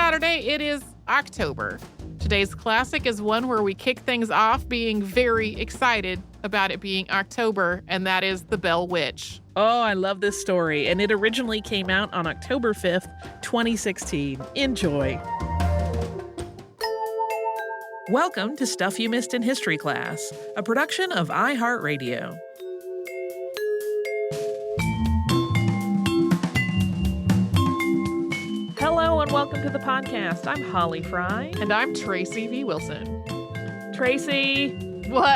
Saturday, it is October. Today's classic is one where we kick things off being very excited about it being October, and that is The Bell Witch. Oh, I love this story, and it originally came out on October 5th, 2016. Enjoy. Welcome to Stuff You Missed in History Class, a production of iHeartRadio. Hello and welcome to the podcast. I'm Holly Fry. And I'm Tracy V. Wilson. Tracy. What?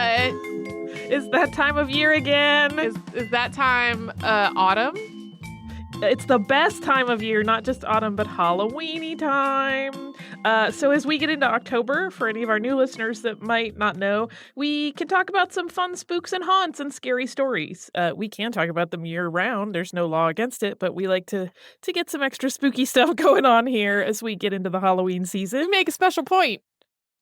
It's that time of year again. Is that time autumn? It's the best time of year, not just autumn, but Halloween-y time. So as we get into October, for any of our new listeners that might not know, we can talk about some fun spooks and haunts and scary stories. We can talk about them year-round. There's no law against it, but we like to get some extra spooky stuff going on here as we get into the Halloween season. We make a special point.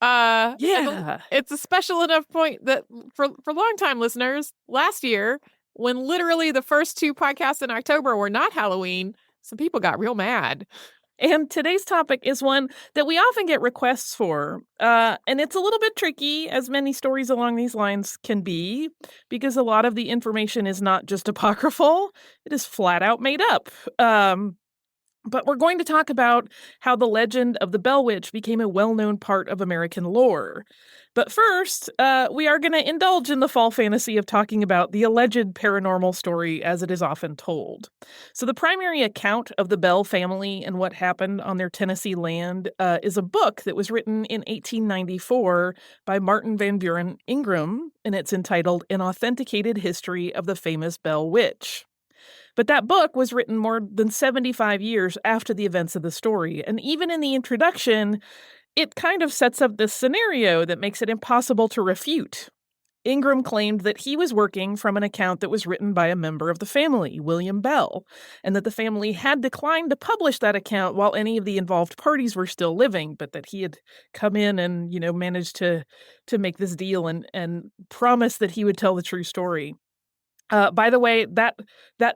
Yeah. It's a special enough point that for longtime listeners, last year, when literally the first two podcasts in October were not Halloween, some people got real mad. And today's topic is one that we often get requests for. And it's a little bit tricky, as many stories along these lines can be, because a lot of the information is not just apocryphal, it is flat out made up. But we're going to talk about how the legend of the Bell Witch became a well-known part of American lore. But first, we are going to indulge in the fall fantasy of talking about the alleged paranormal story as it is often told. So the primary account of the Bell family and what happened on their Tennessee land is a book that was written in 1894 by Martin Van Buren Ingram, and it's entitled An Authenticated History of the Famous Bell Witch. But that book was written more than 75 years after the events of the story, and even in the introduction, it kind of sets up this scenario that makes it impossible to refute. Ingram claimed that he was working from an account that was written by a member of the family, William Bell, and that the family had declined to publish that account while any of the involved parties were still living, but that he had come in and, managed to make this deal and promise that he would tell the true story. By the way, that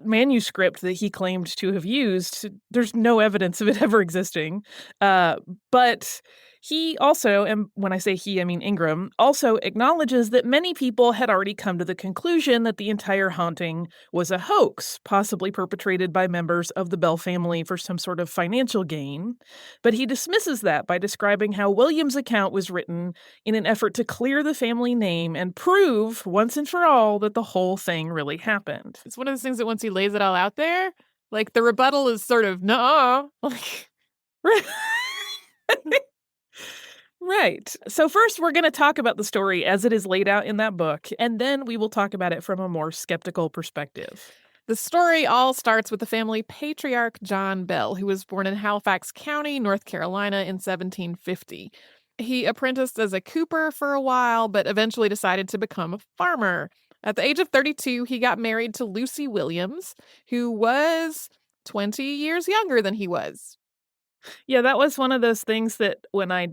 manuscript that he claimed to have used, there's no evidence of it ever existing. But he also, and when I say he, I mean Ingram, also acknowledges that many people had already come to the conclusion that the entire haunting was a hoax, possibly perpetrated by members of the Bell family for some sort of financial gain. But he dismisses that by describing how William's account was written in an effort to clear the family name and prove once and for all that the whole thing really happened. It's one of those things that once he lays it all out there, like the rebuttal is sort of, nuh-uh. Right. So first, we're going to talk about the story as it is laid out in that book, and then we will talk about it from a more skeptical perspective. The story all starts with the family patriarch John Bell, who was born in Halifax County, North Carolina in 1750. He apprenticed as a cooper for a while, but eventually decided to become a farmer. At the age of 32, he got married to Lucy Williams, who was 20 years younger than he was. Yeah, that was one of those things that when I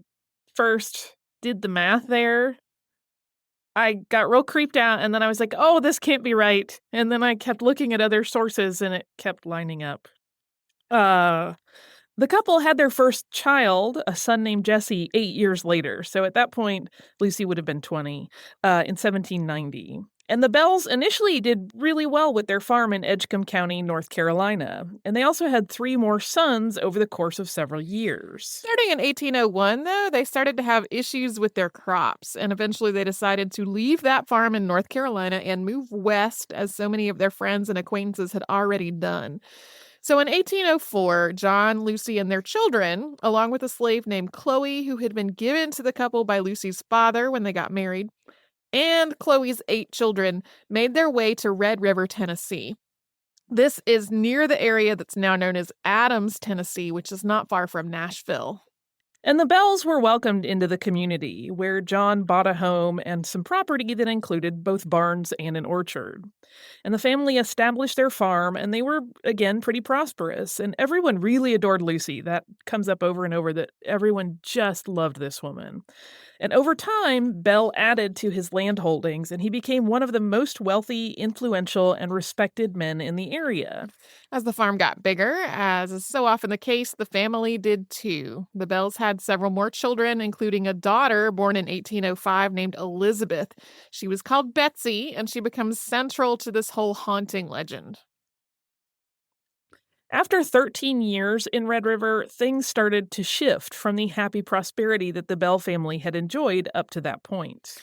first did the math there, I got real creeped out, and then I was like, oh, this can't be right. And then I kept looking at other sources, and it kept lining up. The couple had their first child, a son named Jesse, 8 years later. So at that point, Lucy would have been 20 in 1790. And the Bells initially did really well with their farm in Edgecombe County, North Carolina. And they also had 3 more sons over the course of several years. Starting in 1801, though, they started to have issues with their crops. And eventually they decided to leave that farm in North Carolina and move west, as so many of their friends and acquaintances had already done. So in 1804, John, Lucy, and their children, along with a slave named Chloe, who had been given to the couple by Lucy's father when they got married, and Chloe's 8 children made their way to Red River, Tennessee. This is near the area that's now known as Adams, Tennessee, which is not far from Nashville. And the Bells were welcomed into the community, where John bought a home and some property that included both barns and an orchard. And the family established their farm, and they were, again, pretty prosperous. And everyone really adored Lucy. That comes up over and over, that everyone just loved this woman. And over time, Bell added to his land holdings, and he became one of the most wealthy, influential, and respected men in the area. As the farm got bigger, as is so often the case, the family did too. The Bells had several more children, including a daughter born in 1805 named Elizabeth. She was called Betsy, and she becomes central to this whole haunting legend. After 13 years in Red River, things started to shift from the happy prosperity that the Bell family had enjoyed up to that point.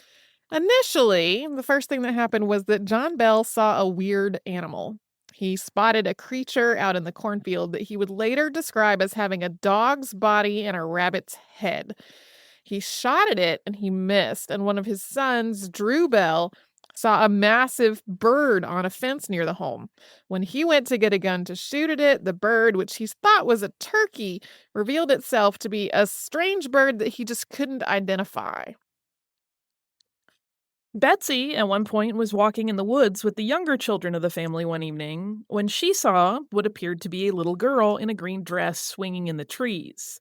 Initially, the first thing that happened was that John Bell saw a weird animal. He spotted a creature out in the cornfield that he would later describe as having a dog's body and a rabbit's head. He shot at it and he missed, and one of his sons, Drew Bell, saw a massive bird on a fence near the home. When he went to get a gun to shoot at it, the bird, which he thought was a turkey, revealed itself to be a strange bird that he just couldn't identify. Betsy, at one point, was walking in the woods with the younger children of the family one evening when she saw what appeared to be a little girl in a green dress swinging in the trees.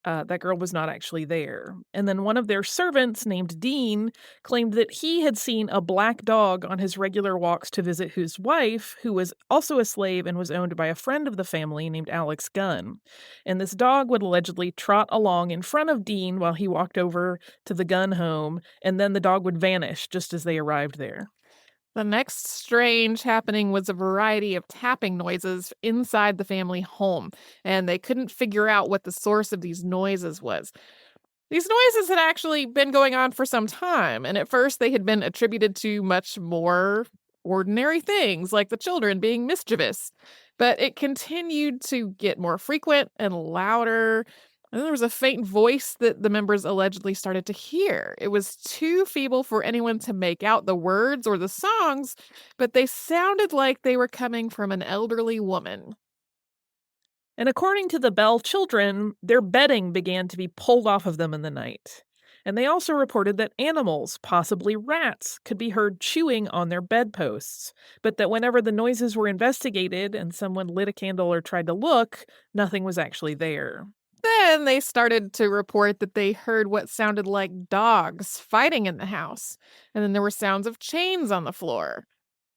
That girl was not actually there. And then one of their servants, named Dean, claimed that he had seen a black dog on his regular walks to visit his wife, who was also a slave and was owned by a friend of the family named Alex Gunn. And this dog would allegedly trot along in front of Dean while he walked over to the Gunn home, and then the dog would vanish just as they arrived there. The next strange happening was a variety of tapping noises inside the family home, and they couldn't figure out what the source of these noises was. These noises had actually been going on for some time, and at first they had been attributed to much more ordinary things, like the children being mischievous. But it continued to get more frequent and louder. And there was a faint voice that the members allegedly started to hear. It was too feeble for anyone to make out the words or the songs, but they sounded like they were coming from an elderly woman. And according to the Bell children, their bedding began to be pulled off of them in the night. And they also reported that animals, possibly rats, could be heard chewing on their bedposts, but that whenever the noises were investigated and someone lit a candle or tried to look, nothing was actually there. Then they started to report that they heard what sounded like dogs fighting in the house. And then there were sounds of chains on the floor.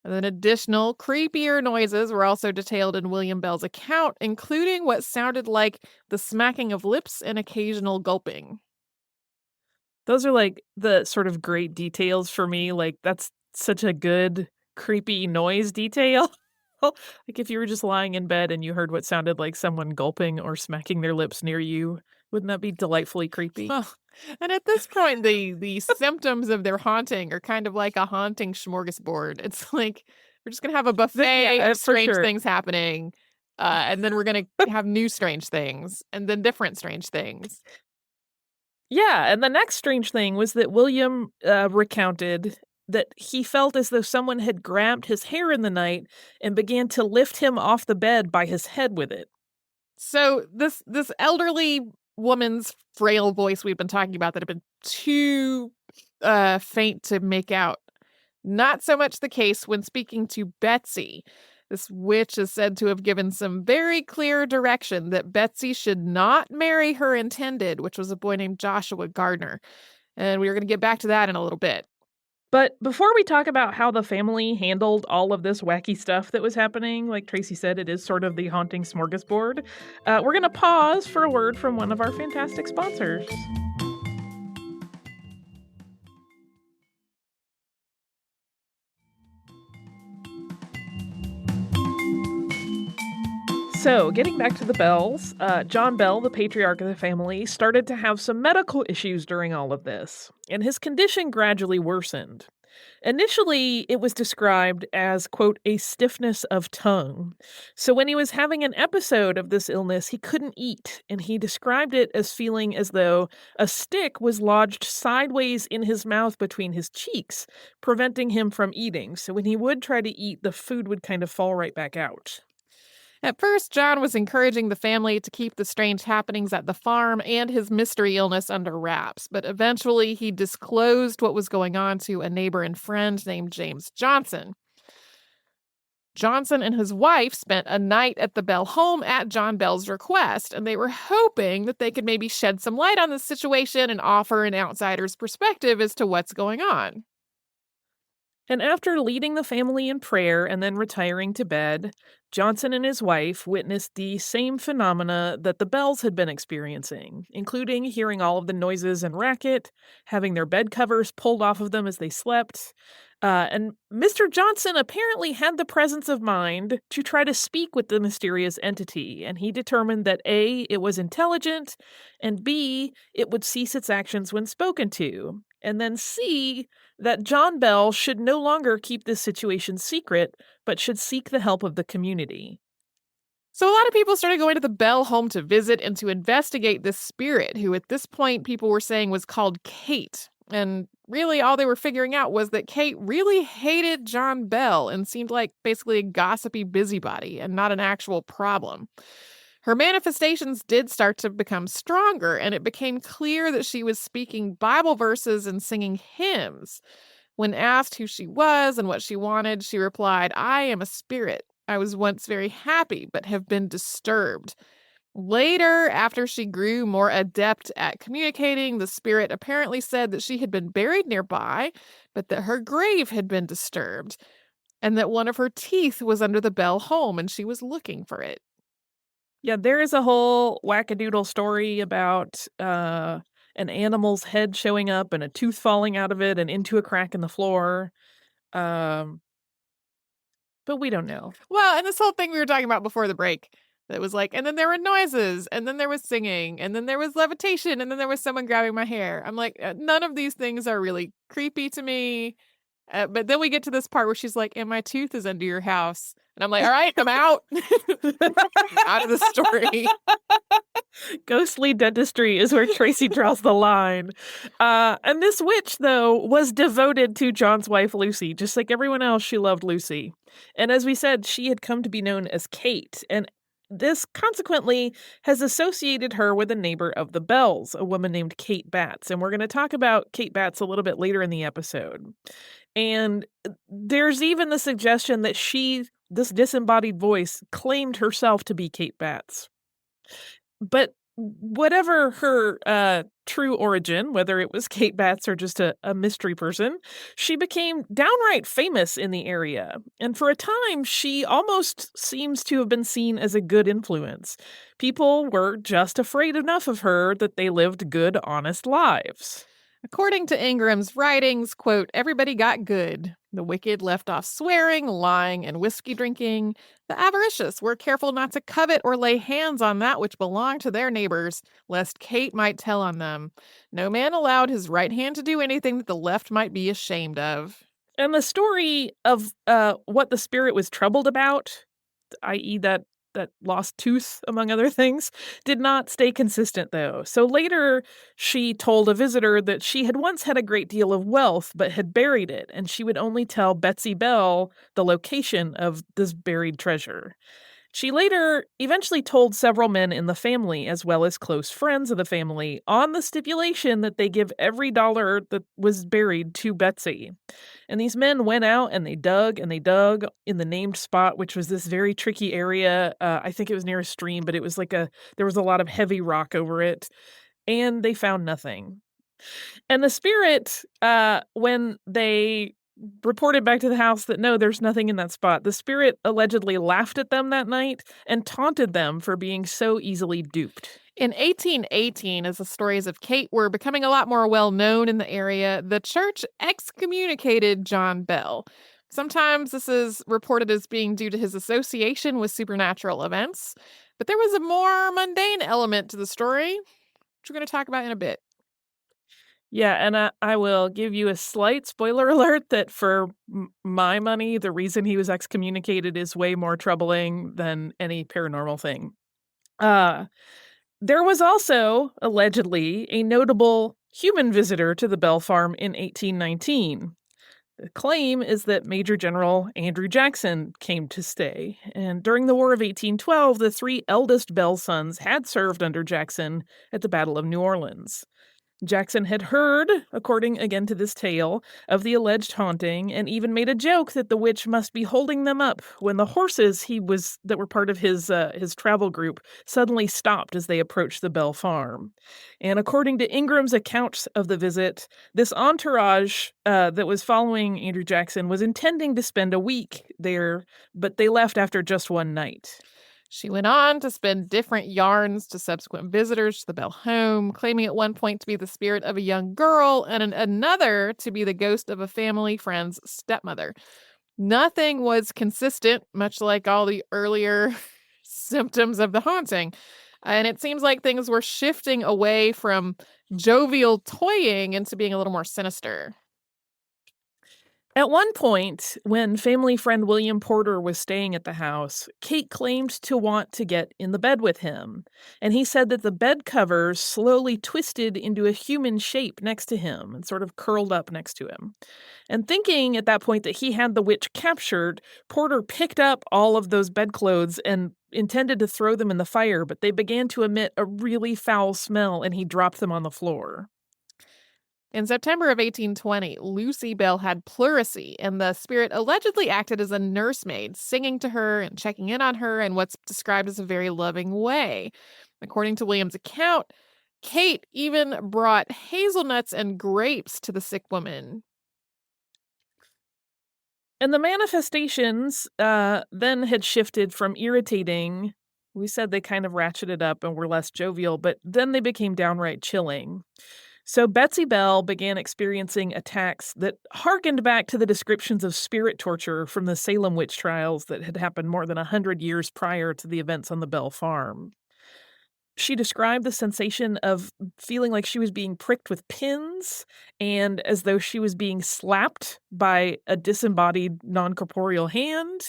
And then additional, creepier noises were also detailed in William Bell's account, including what sounded like the smacking of lips and occasional gulping. Those are like the sort of great details for me. Like, that's such a good, creepy noise detail. Like, if you were just lying in bed and you heard what sounded like someone gulping or smacking their lips near you, wouldn't that be delightfully creepy? Well, and at this point, the symptoms of their haunting are kind of like a haunting smorgasbord. It's like we're just gonna have a buffet of For strange sure. things happening, and then we're gonna have new strange things, and then different strange things. Yeah, and the next strange thing was that William recounted that he felt as though someone had grabbed his hair in the night and began to lift him off the bed by his head with it. So this elderly woman's frail voice we've been talking about that had been too faint to make out. Not so much the case when speaking to Betsy. This witch is said to have given some very clear direction that Betsy should not marry her intended, which was a boy named Joshua Gardner. And we are going to get back to that in a little bit. But before we talk about how the family handled all of this wacky stuff that was happening, like Tracy said, it is sort of the haunting smorgasbord. We're going to pause for a word from one of our fantastic sponsors. So, getting back to the Bells, John Bell, the patriarch of the family, started to have some medical issues during all of this, and his condition gradually worsened. Initially, it was described as, quote, a stiffness of tongue. So when he was having an episode of this illness, he couldn't eat, and he described it as feeling as though a stick was lodged sideways in his mouth between his cheeks, preventing him from eating. So when he would try to eat, the food would kind of fall right back out. At first, John was encouraging the family to keep the strange happenings at the farm and his mystery illness under wraps, but eventually he disclosed what was going on to a neighbor and friend named James Johnson. Johnson and his wife spent a night at the Bell home at John Bell's request, and they were hoping that they could maybe shed some light on the situation and offer an outsider's perspective as to what's going on. And after leading the family in prayer and then retiring to bed, Johnson and his wife witnessed the same phenomena that the Bells had been experiencing, including hearing all of the noises and racket, having their bed covers pulled off of them as they slept. And Mr. Johnson apparently had the presence of mind to try to speak with the mysterious entity, and he determined that A, it was intelligent, and B, it would cease its actions when spoken to, and then C, that John Bell should no longer keep this situation secret, but should seek the help of the community. So a lot of people started going to the Bell home to visit and to investigate this spirit, who at this point people were saying was called Kate. And really all they were figuring out was that Kate really hated John Bell and seemed like basically a gossipy busybody and not an actual problem. Her manifestations did start to become stronger, and it became clear that she was speaking Bible verses and singing hymns. When asked who she was and what she wanted, she replied, "I am a spirit. I was once very happy, but have been disturbed." Later, after she grew more adept at communicating, the spirit apparently said that she had been buried nearby, but that her grave had been disturbed, and that one of her teeth was under the Bell home and she was looking for it. Yeah, there is a whole wackadoodle story about an animal's head showing up and a tooth falling out of it and into a crack in the floor. Um, but we don't know. Well, and this whole thing we were talking about before the break, that was like, and then there were noises, and then there was singing, and then there was levitation, and then there was someone grabbing my hair. I'm like, none of these things are really creepy to me. But then we get to this part where she's like, and my tooth is under your house. And I'm like, all right, I'm out. Out of the story. Ghostly dentistry is where Tracy draws the line. And this witch, though, was devoted to John's wife, Lucy. Just like everyone else, she loved Lucy. And as we said, she had come to be known as Kate. And this consequently has associated her with a neighbor of the Bells, a woman named Kate Batts. And we're going to talk about Kate Batts a little bit later in the episode. And there's even the suggestion that this disembodied voice, claimed herself to be Kate Batts. But whatever her true origin, whether it was Kate Batts or just a mystery person, she became downright famous in the area. And for a time, she almost seems to have been seen as a good influence. People were just afraid enough of her that they lived good, honest lives. According to Ingram's writings, quote, everybody got good. The wicked left off swearing, lying, and whiskey drinking. The avaricious were careful not to covet or lay hands on that which belonged to their neighbors, lest Kate might tell on them. No man allowed his right hand to do anything that the left might be ashamed of. And the story of what the spirit was troubled about, i.e. that lost tooth, among other things, did not stay consistent, though. So later, she told a visitor that she had once had a great deal of wealth, but had buried it, and she would only tell Betsy Bell the location of this buried treasure. She later eventually told several men in the family, as well as close friends of the family, on the stipulation that they give every dollar that was buried to Betsy. And these men went out and they dug in the named spot, which was this very tricky area. I think it was near a stream, but it was there was a lot of heavy rock over it, and they found nothing. And the spirit, when they reported back to the house that no, there's nothing in that spot, the spirit allegedly laughed at them that night and taunted them for being so easily duped. In 1818, as the stories of Kate were becoming a lot more well known in the area, the church excommunicated John Bell. Sometimes this is reported as being due to his association with supernatural events, but there was a more mundane element to the story, which we're going to talk about in a bit. Yeah, and I will give you a slight spoiler alert that for my money, the reason he was excommunicated is way more troubling than any paranormal thing. There was also, allegedly, a notable human visitor to the Bell Farm in 1819. The claim is that Major General Andrew Jackson came to stay, and during the War of 1812, the three eldest Bell sons had served under Jackson at the Battle of New Orleans. Jackson had heard, according again to this tale, of the alleged haunting and even made a joke that the witch must be holding them up when the horses that were part of his travel group suddenly stopped as they approached the Bell farm. And according to Ingram's accounts of the visit, this entourage that was following Andrew Jackson was intending to spend a week there, but they left after just one night. She went on to spin different yarns to subsequent visitors to the Bell home, claiming at one point to be the spirit of a young girl and another to be the ghost of a family friend's stepmother. Nothing was consistent, much like all the earlier symptoms of the haunting. And it seems like things were shifting away from jovial toying into being a little more sinister. At one point, when family friend William Porter was staying at the house, Kate claimed to want to get in the bed with him, and he said that the bed covers slowly twisted into a human shape next to him and sort of curled up next to him. And thinking at that point that he had the witch captured, Porter picked up all of those bedclothes and intended to throw them in the fire, but they began to emit a really foul smell and he dropped them on the floor. In September of 1820, Lucy Bell had pleurisy, and the spirit allegedly acted as a nursemaid, singing to her and checking in on her in what's described as a very loving way. According to William's account, Kate even brought hazelnuts and grapes to the sick woman. And the manifestations then had shifted from irritating. We said they kind of ratcheted up and were less jovial, but then they became downright chilling. So Betsy Bell began experiencing attacks that harkened back to the descriptions of spirit torture from the Salem witch trials that had happened more than 100 years prior to the events on the Bell farm. She described the sensation of feeling like she was being pricked with pins and as though she was being slapped by a disembodied non-corporeal hand.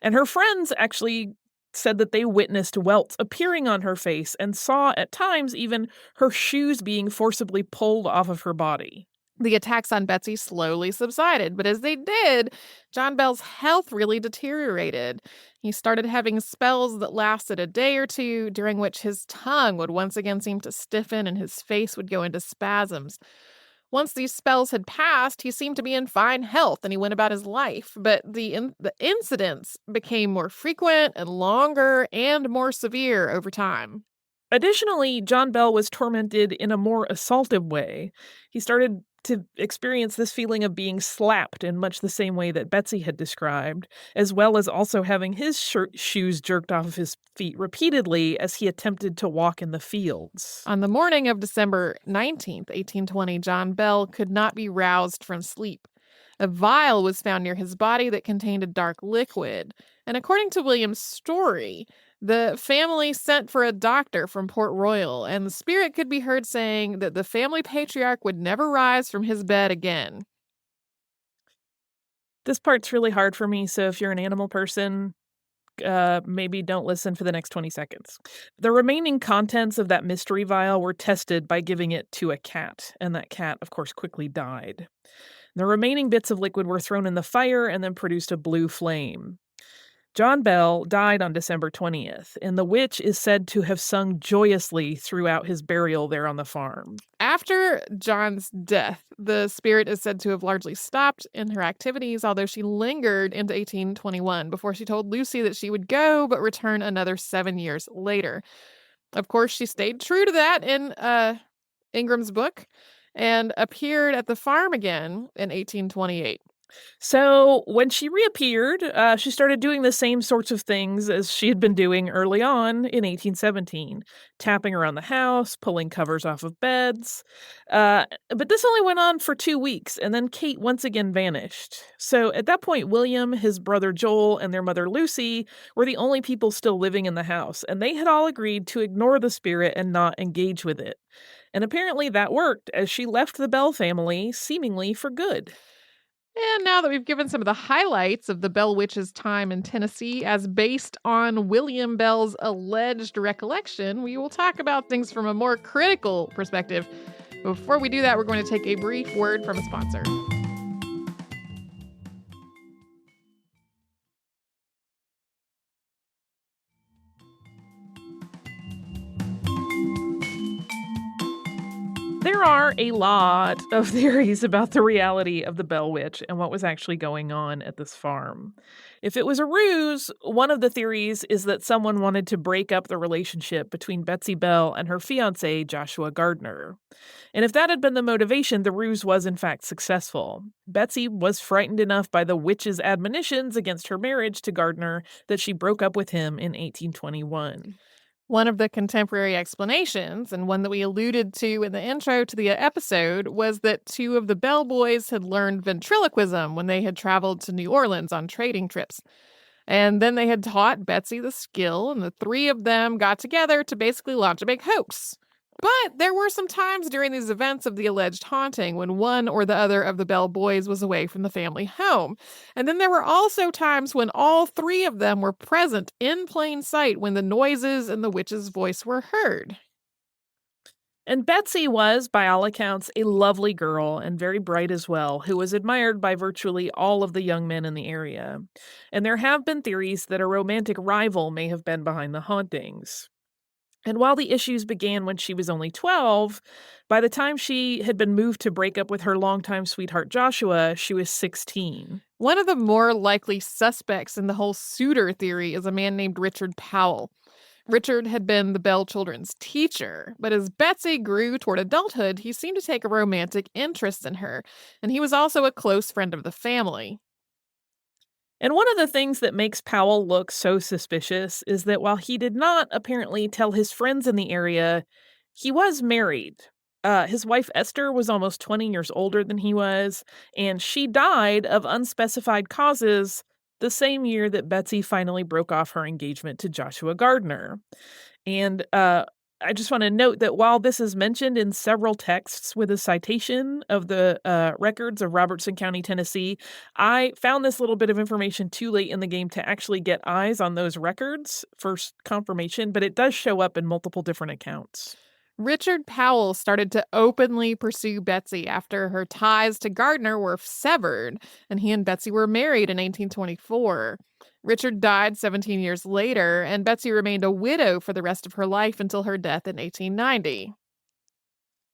And her friends actually said that they witnessed welts appearing on her face and saw at times even her shoes being forcibly pulled off of her body. The attacks on Betsy slowly subsided, but as they did, John Bell's health really deteriorated. He started having spells that lasted a day or two, during which his tongue would once again seem to stiffen and his face would go into spasms. Once these spells had passed, he seemed to be in fine health and he went about his life, but the incidents became more frequent and longer and more severe over time. Additionally, John Bell was tormented in a more assaultive way. He started to experience this feeling of being slapped in much the same way that Betsy had described, as well as also having his shoes jerked off of his feet repeatedly as he attempted to walk in the fields. On the morning of December 19th, 1820, John Bell could not be roused from sleep. A vial was found near his body that contained a dark liquid. And according to William's story, the family sent for a doctor from Port Royal, and the spirit could be heard saying that the family patriarch would never rise from his bed again. This part's really hard for me, so if you're an animal person, maybe don't listen for the next 20 seconds. The remaining contents of that mystery vial were tested by giving it to a cat, and that cat, of course, quickly died. The remaining bits of liquid were thrown in the fire and then produced a blue flame. John Bell died on December 20th, and the witch is said to have sung joyously throughout his burial there on the farm. After John's death, the spirit is said to have largely stopped in her activities, although she lingered into 1821 before she told Lucy that she would go but return another 7 years later. Of course, she stayed true to that in Ingram's book and appeared at the farm again in 1828. So when she reappeared, she started doing the same sorts of things as she had been doing early on in 1817, tapping around the house, pulling covers off of beds. But this only went on for 2 weeks, and then Kate once again vanished. So at that point, William, his brother Joel, and their mother Lucy were the only people still living in the house, and they had all agreed to ignore the spirit and not engage with it. And apparently that worked, as she left the Bell family seemingly for good. And now that we've given some of the highlights of the Bell Witch's time in Tennessee as based on William Bell's alleged recollection, we will talk about things from a more critical perspective. Before we do that, we're going to take a brief word from a sponsor. There are a lot of theories about the reality of the Bell Witch and what was actually going on at this farm. If it was a ruse, one of the theories is that someone wanted to break up the relationship between Betsy Bell and her fiance, Joshua Gardner. And if that had been the motivation, the ruse was in fact successful. Betsy was frightened enough by the witch's admonitions against her marriage to Gardner that she broke up with him in 1821. One of the contemporary explanations, and one that we alluded to in the intro to the episode, was that two of the Bell boys had learned ventriloquism when they had traveled to New Orleans on trading trips. And then they had taught Betsy the skill, and the three of them got together to basically launch a big hoax. But there were some times during these events of the alleged haunting when one or the other of the Bell boys was away from the family home. And then there were also times when all three of them were present in plain sight when the noises and the witch's voice were heard. And Betsy was, by all accounts, a lovely girl and very bright as well, who was admired by virtually all of the young men in the area. And there have been theories that a romantic rival may have been behind the hauntings. And while the issues began when she was only 12, by the time she had been moved to break up with her longtime sweetheart Joshua, she was 16. One of the more likely suspects in the whole suitor theory is a man named Richard Powell. Richard had been the Bell children's teacher, but as Betsy grew toward adulthood, he seemed to take a romantic interest in her, and he was also a close friend of the family. And one of the things that makes Powell look so suspicious is that while he did not apparently tell his friends in the area, he was married. His wife Esther was almost 20 years older than he was, and she died of unspecified causes the same year that Betsy finally broke off her engagement to Joshua Gardner. And I just want to note that while this is mentioned in several texts with a citation of the records of Robertson County, Tennessee, I found this little bit of information too late in the game to actually get eyes on those records for confirmation, but it does show up in multiple different accounts. Richard Powell started to openly pursue Betsy after her ties to Gardner were severed, and he and Betsy were married in 1824. Richard died 17 years later, and Betsy remained a widow for the rest of her life until her death in 1890.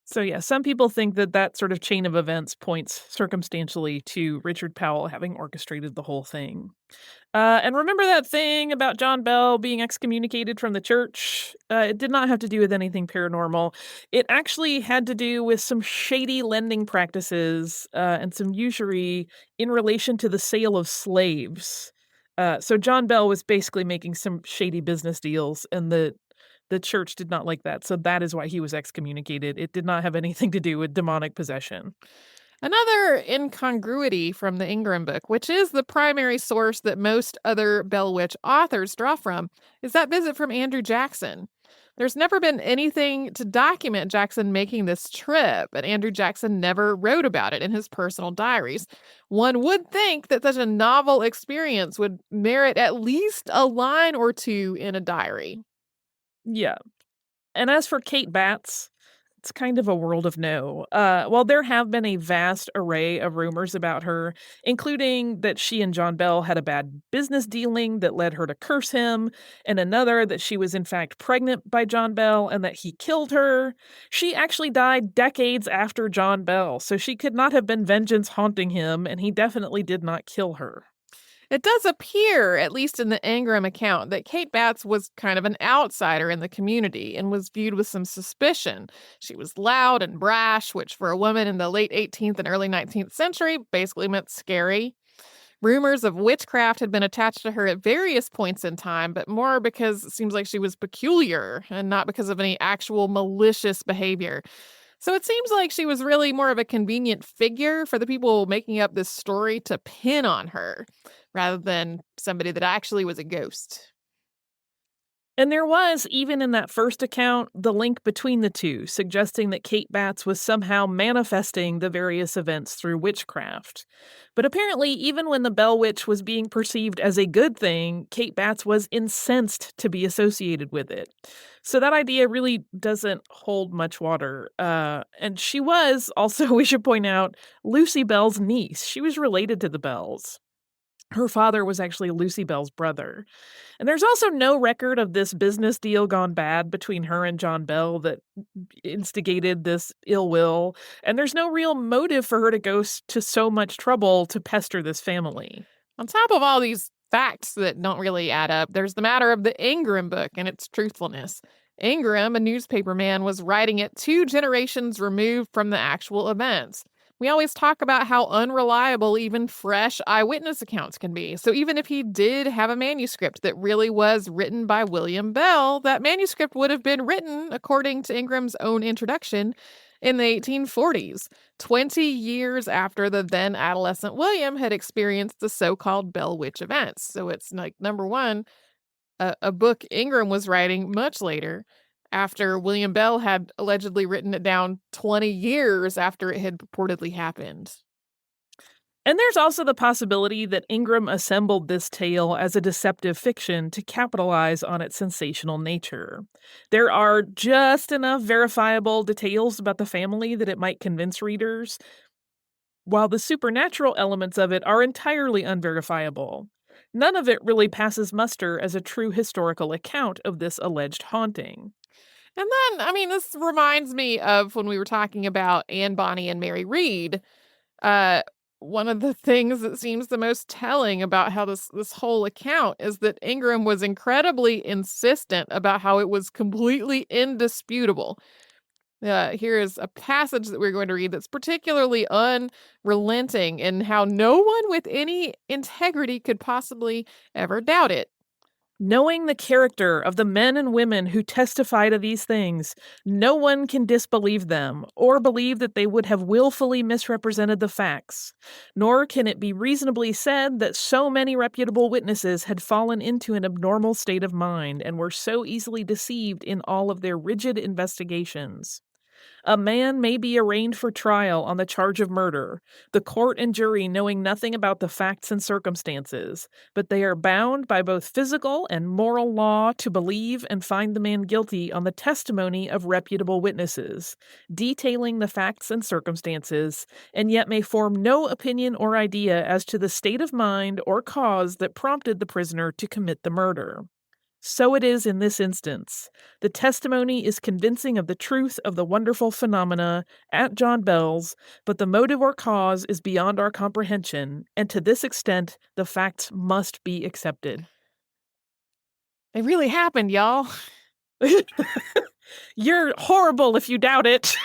So, yeah, some people think that that sort of chain of events points circumstantially to Richard Powell having orchestrated the whole thing. And remember that thing about John Bell being excommunicated from the church? It did not have to do with anything paranormal. It actually had to do with some shady lending practices and some usury in relation to the sale of slaves. So John Bell was basically making some shady business deals, and the church did not like that. So that is why he was excommunicated. It did not have anything to do with demonic possession. Another incongruity from the Ingram book, which is the primary source that most other Bell Witch authors draw from, is that visit from Andrew Jackson. There's never been anything to document Jackson making this trip, and Andrew Jackson never wrote about it in his personal diaries. One would think that such a novel experience would merit at least a line or two in a diary. Yeah. And as for Kate Batts, it's kind of a world of no. While there have been a vast array of rumors about her, including that she and John Bell had a bad business dealing that led her to curse him, and another that she was in fact pregnant by John Bell and that he killed her, she actually died decades after John Bell, so she could not have been vengeance haunting him, and he definitely did not kill her. It does appear, at least in the Ingram account, that Kate Batts was kind of an outsider in the community and was viewed with some suspicion. She was loud and brash, which for a woman in the late 18th and early 19th century basically meant scary. Rumors of witchcraft had been attached to her at various points in time, but more because it seems like she was peculiar and not because of any actual malicious behavior. So it seems like she was really more of a convenient figure for the people making up this story to pin on her, rather than somebody that actually was a ghost. And there was, even in that first account, the link between the two, suggesting that Kate Batts was somehow manifesting the various events through witchcraft. But apparently, even when the Bell Witch was being perceived as a good thing, Kate Batts was incensed to be associated with it. So that idea really doesn't hold much water. And she was, also, we should point out, Lucy Bell's niece. She was related to the Bells. Her father was actually Lucy Bell's brother. And there's also no record of this business deal gone bad between her and John Bell that instigated this ill will, and there's no real motive for her to go to so much trouble to pester this family. On top of all these facts that don't really add up, there's the matter of the Ingram book and its truthfulness. Ingram, a newspaperman, was writing it 2 generations removed from the actual events. We always talk about how unreliable even fresh eyewitness accounts can be. So even if he did have a manuscript that really was written by William Bell, that manuscript would have been written, according to Ingram's own introduction, in the 1840s, 20 years after the then adolescent William had experienced the so-called Bell Witch events. So it's like, number one, a book Ingram was writing much later, after William Bell had allegedly written it down 20 years after it had purportedly happened. And there's also the possibility that Ingram assembled this tale as a deceptive fiction to capitalize on its sensational nature. There are just enough verifiable details about the family that it might convince readers, while the supernatural elements of it are entirely unverifiable. None of it really passes muster as a true historical account of this alleged haunting. And then, this reminds me of when we were talking about Anne Bonny and Mary Read. One of the things that seems the most telling about how this whole account is that Ingram was incredibly insistent about how it was completely indisputable. Here is a passage that we're going to read that's particularly unrelenting in how no one with any integrity could possibly ever doubt it. Knowing the character of the men and women who testify to these things, no one can disbelieve them or believe that they would have willfully misrepresented the facts. Nor can it be reasonably said that so many reputable witnesses had fallen into an abnormal state of mind and were so easily deceived in all of their rigid investigations. A man may be arraigned for trial on the charge of murder, the court and jury knowing nothing about the facts and circumstances, but they are bound by both physical and moral law to believe and find the man guilty on the testimony of reputable witnesses, detailing the facts and circumstances, and yet may form no opinion or idea as to the state of mind or cause that prompted the prisoner to commit the murder. So it is in this instance. The testimony is convincing of the truth of the wonderful phenomena at John Bell's, but the motive or cause is beyond our comprehension, and to this extent, the facts must be accepted. It really happened, y'all. You're horrible if you doubt it.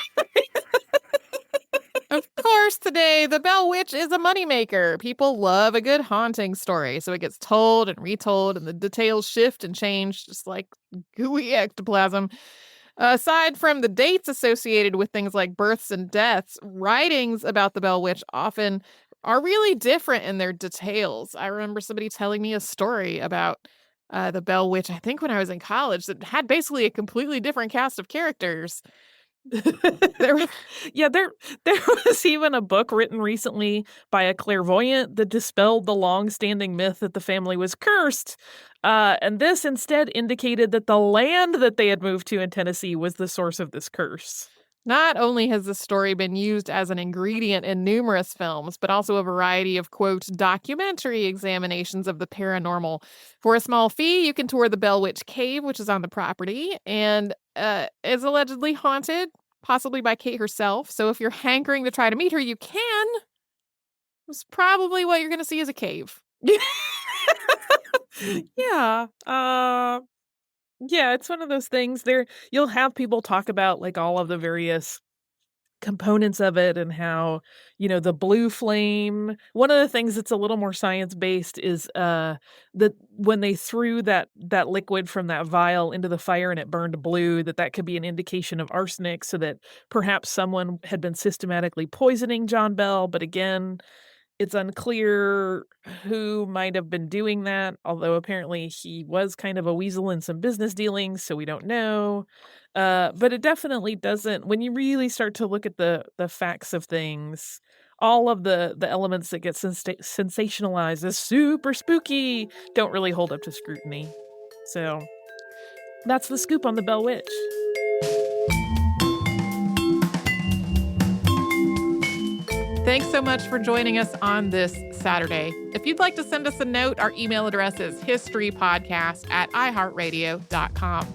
Of course, today, the Bell Witch is a moneymaker. People love a good haunting story, so it gets told and retold, and the details shift and change just like gooey ectoplasm. Aside from the dates associated with things like births and deaths, writings about the Bell Witch often are really different in their details. I remember somebody telling me a story about the Bell Witch, I think when I was in college, that had basically a completely different cast of characters. there was even a book written recently by a clairvoyant that dispelled the long-standing myth that the family was cursed, and this instead indicated that the land that they had moved to in Tennessee was the source of this curse. Not only has this story been used as an ingredient in numerous films, but also a variety of, quote, documentary examinations of the paranormal. For a small fee, you can tour the Bell Witch Cave, which is on the property, and is allegedly haunted, possibly by Kate herself. So if you're hankering to try to meet her, you can. It's probably what you're going to see is a cave. Yeah. Yeah, it's one of those things there. You'll have people talk about like all of the various components of it and how, the blue flame. One of the things that's a little more science-based is that when they threw that liquid from that vial into the fire and it burned blue, that could be an indication of arsenic, so that perhaps someone had been systematically poisoning John Bell. But again, it's unclear who might have been doing that, although apparently he was kind of a weasel in some business dealings, so we don't know. But it definitely doesn't, when you really start to look at the facts of things, all of the elements that get sensationalized as super spooky don't really hold up to scrutiny. So that's the scoop on the Bell Witch. Thanks so much for joining us on this Saturday. If you'd like to send us a note, our email address is historypodcast@iheartradio.com.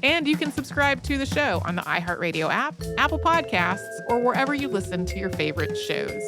And you can subscribe to the show on the iHeartRadio app, Apple Podcasts, or wherever you listen to your favorite shows.